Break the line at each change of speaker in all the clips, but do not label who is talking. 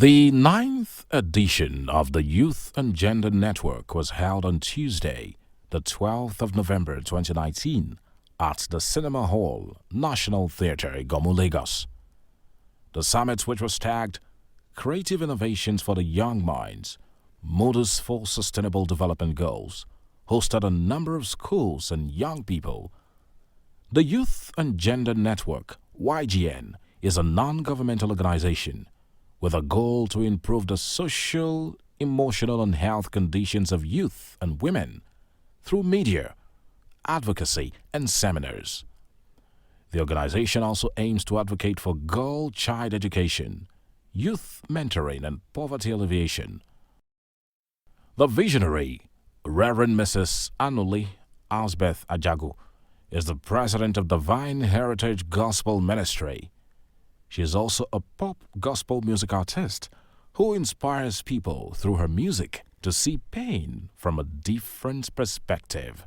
The ninth edition of the Youth and Gender Network was held on Tuesday, the 12th of November 2019, at the Cinema Hall, National Theatre, Igomu, Lagos. The summit, which was tagged Creative Innovations for the Young Minds, Models for Sustainable Development Goals, hosted a number of schools and young people. The Youth and Gender Network, YGN, is a non-governmental organization with a goal to improve the social, emotional, and health conditions of youth and women through media, advocacy, and seminars. The organization also aims to advocate for girl-child education, youth mentoring, and poverty alleviation. The visionary, Reverend Mrs. Anuli Asbeth Ajagu, is the president of Divine Heritage Gospel Ministry. She is also a pop gospel music artist who inspires people through her music to see pain from a different perspective.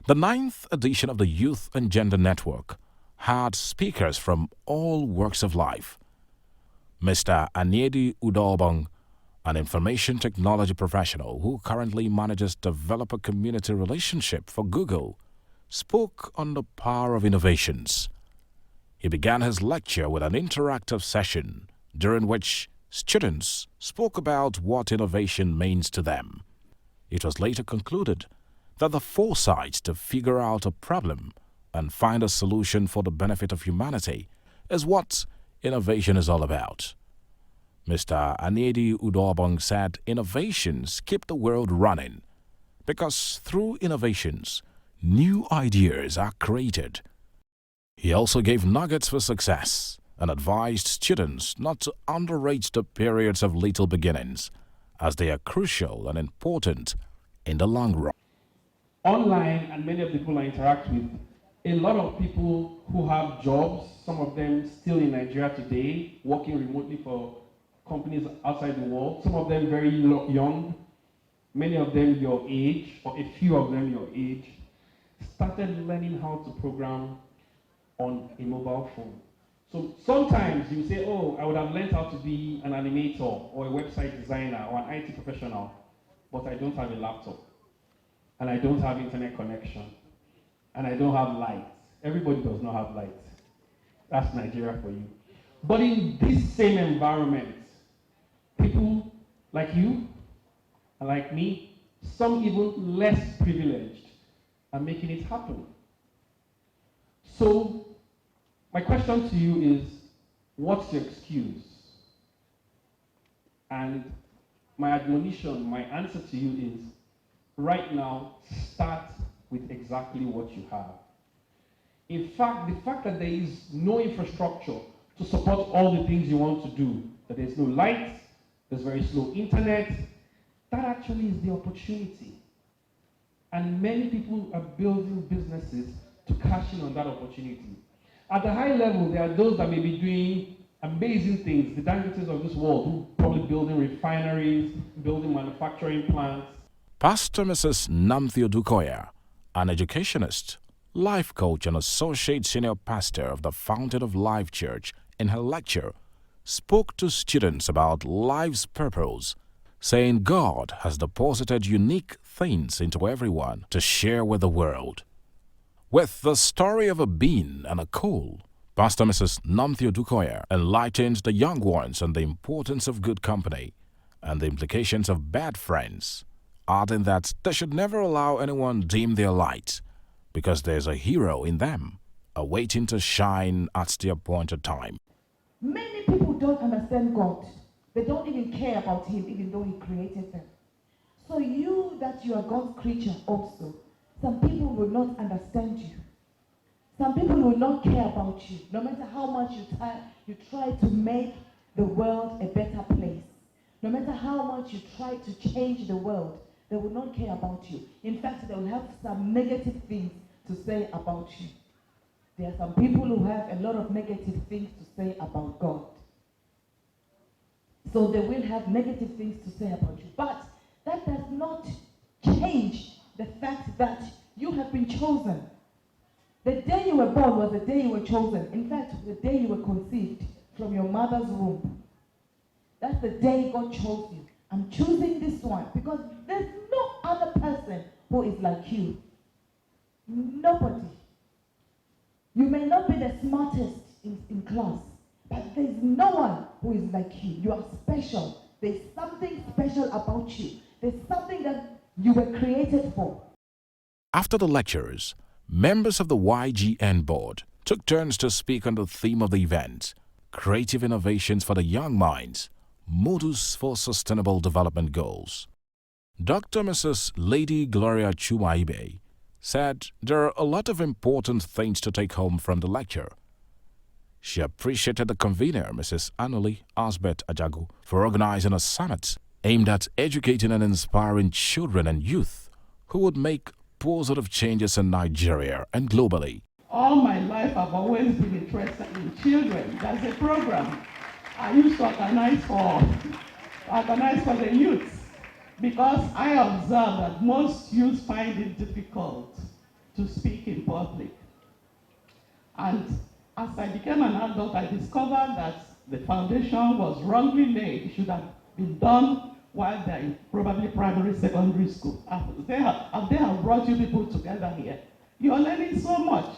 The ninth edition of the Youth and Gender Network had speakers from all walks of life. Mr. Anyedi Udobong, an information technology professional who currently manages developer community relationship for Google, spoke on the power of innovations. He began his lecture with an interactive session during which students spoke about what innovation means to them. It was later concluded that the foresight to figure out a problem and find a solution for the benefit of humanity is what innovation is all about. Mr. Anyedi Udobong said innovations keep the world running because through innovations, new ideas are created. He also gave nuggets for success and advised students not to underrate the periods of little beginnings, as they are crucial and important in the long run.
Online, and many of the people I interact with, a lot of people who have jobs, some of them still in Nigeria today, working remotely for companies outside the world, some of them very young, many of them your age, or a few of them your age, started learning how to program on a mobile phone. So sometimes you say, oh, I would have learned how to be an animator or a website designer or an IT professional, but I don't have a laptop, and I don't have internet connection, and I don't have lights. Everybody does not have lights. That's Nigeria for you. But in this same environment, people like you and like me, some even less privileged, are making it happen. So my question to you is, what's your excuse? And my admonition, my answer to you is, right now, start with exactly what you have. In fact, the fact that there is no infrastructure to support all the things you want to do, that there's no lights, there's very slow internet, that actually is the opportunity. And many people are building businesses to cash in on that opportunity. At the high level, there are those that may be doing amazing things, the Dangotes of this world, who are probably building refineries, building manufacturing plants.
Pastor Mrs. Namthio Dukoya, an educationist, life coach, and associate senior pastor of the Fountain of Life Church, in her lecture, spoke to students about life's purpose, saying God has deposited unique things into everyone to share with the world. With the story of a bean and a coal, Pastor Mrs. Namthio Dukoya enlightened the young ones on the importance of good company and the implications of bad friends, adding that they should never allow anyone dim their light because there's a hero in them awaiting to shine at the appointed time.
Many people don't understand God. They don't even care about Him, even though He created them. So you, that you are God's creature also, some people will not understand you. Some people will not care about you, no matter how much you try to make the world a better place. No matter how much you try to change the world, they will not care about you. In fact, they will have some negative things to say about you. There are some people who have a lot of negative things to say about God. So they will have negative things to say about you. But that does not change the fact that you have been chosen. The day you were born was the day you were chosen. In fact, the day you were conceived from your mother's womb. That's the day God chose you. I'm choosing this one because there's no other person who is like you. Nobody. You may not be the smartest in class, but there's no one who is like you. You are special. There's something special about you. There's something that you were created for.
After the lectures, members of the YGN board took turns to speak on the theme of the event, Creative Innovations for the Young Minds, Modus for Sustainable Development Goals. Dr. Mrs. Lady Gloria Chumaibe said there are a lot of important things to take home from the lecture. She appreciated the convener, Mrs. Anuli Osbet Ajagu, for organizing a summit aimed at educating and inspiring children and youth who would make positive changes in Nigeria and globally.
All my life, I've always been interested in children. There's a program I used to organize for the youth because I observe that most youth find it difficult to speak in public. And as I became an adult, I discovered that the foundation was wrongly laid. It should have been done while they're in probably primary, secondary school. They have brought you people together here. You're learning so much.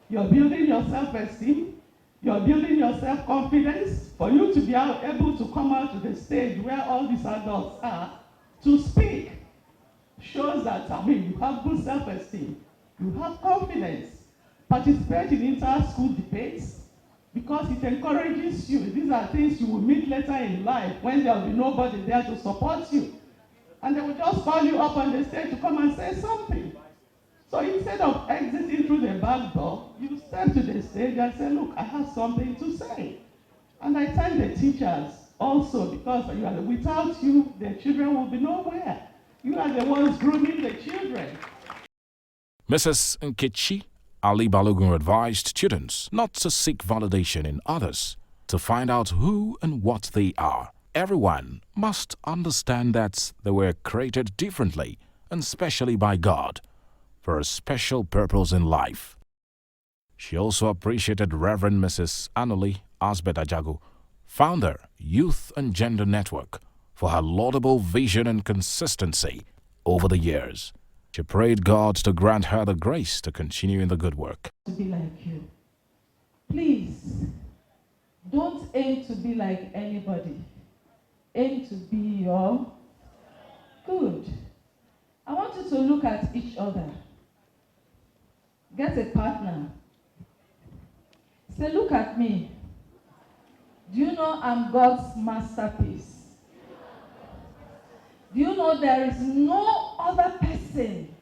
You're building your self-esteem. You're building your self-confidence. For you to be able to come out to the stage where all these adults are to speak shows that, you have good self-esteem. You have confidence. Participate in inter-school debates because it encourages you. These are things you will meet later in life when there will be nobody there to support you. And they will just call you up on the stage to come and say something. So instead of exiting through the back door, you step to the stage and say, look, I have something to say. And I thank the teachers also because without you, the children will be nowhere. You are the ones grooming the children.
Mrs. Nkechi Ali Balogun advised students not to seek validation in others, to find out who and what they are. Everyone must understand that they were created differently and specially by God for a special purpose in life. She also appreciated Reverend Mrs. Anuli Asbet Ajagu, founder, Youth and Gender Network, for her laudable vision and consistency over the years. She prayed God to grant her the grace to continue in the good work.
To be like you. Please, don't aim to be like anybody. Aim to be your good. I want you to look at each other. Get a partner. Say, look at me. Do you know I'm God's masterpiece? Do you know there is no other person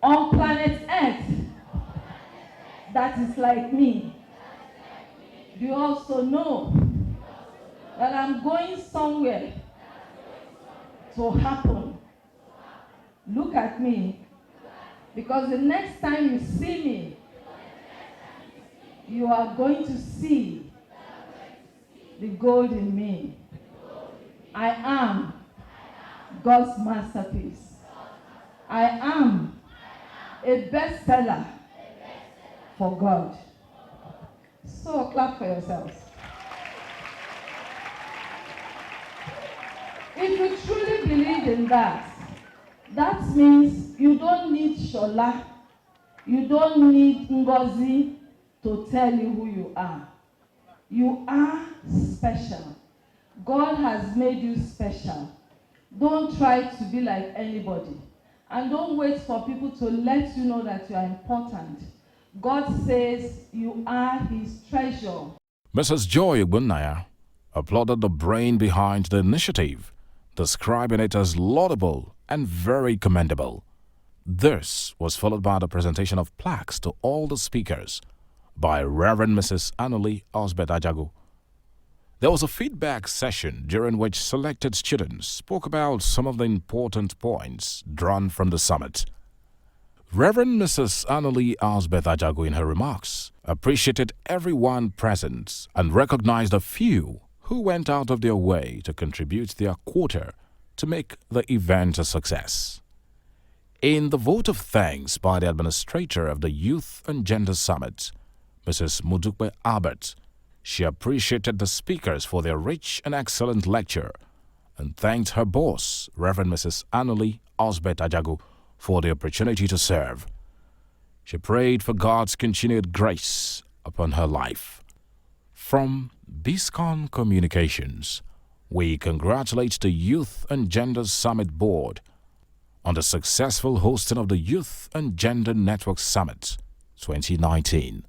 on planet Earth that is like me? Do you also know that I'm going somewhere to happen? Look at me, because the next time you see me, you are going to see the gold in me. I am God's masterpiece. I am a bestseller for God. So clap for yourselves. If you truly believe in that, that means you don't need Shola, you don't need Ngozi to tell you who you are. You are special. God has made you special. Don't try to be like anybody. And don't wait for people to let you know that you are important. God says you are his treasure.
Mrs. Joy Ogbonnaya applauded the brain behind the initiative, describing it as laudable and very commendable. This was followed by the presentation of plaques to all the speakers by Reverend Mrs. Anuli Osbet Ajagu. There was a feedback session during which selected students spoke about some of the important points drawn from the summit. Reverend Mrs. Anuli Osbet Ajagu, in her remarks, appreciated everyone present and recognized a few who went out of their way to contribute their quota to make the event a success. In the vote of thanks by the administrator of the Youth and Gender Summit, Mrs. Mudukwe Albert, She appreciated the speakers for their rich and excellent lecture and thanked her boss, Reverend Mrs. Annalie Osbert Ajagu, for the opportunity to serve. She prayed for God's continued grace upon her life. From BISCON Communications, we congratulate the Youth and Gender Summit Board on the successful hosting of the Youth and Gender Network Summit 2019.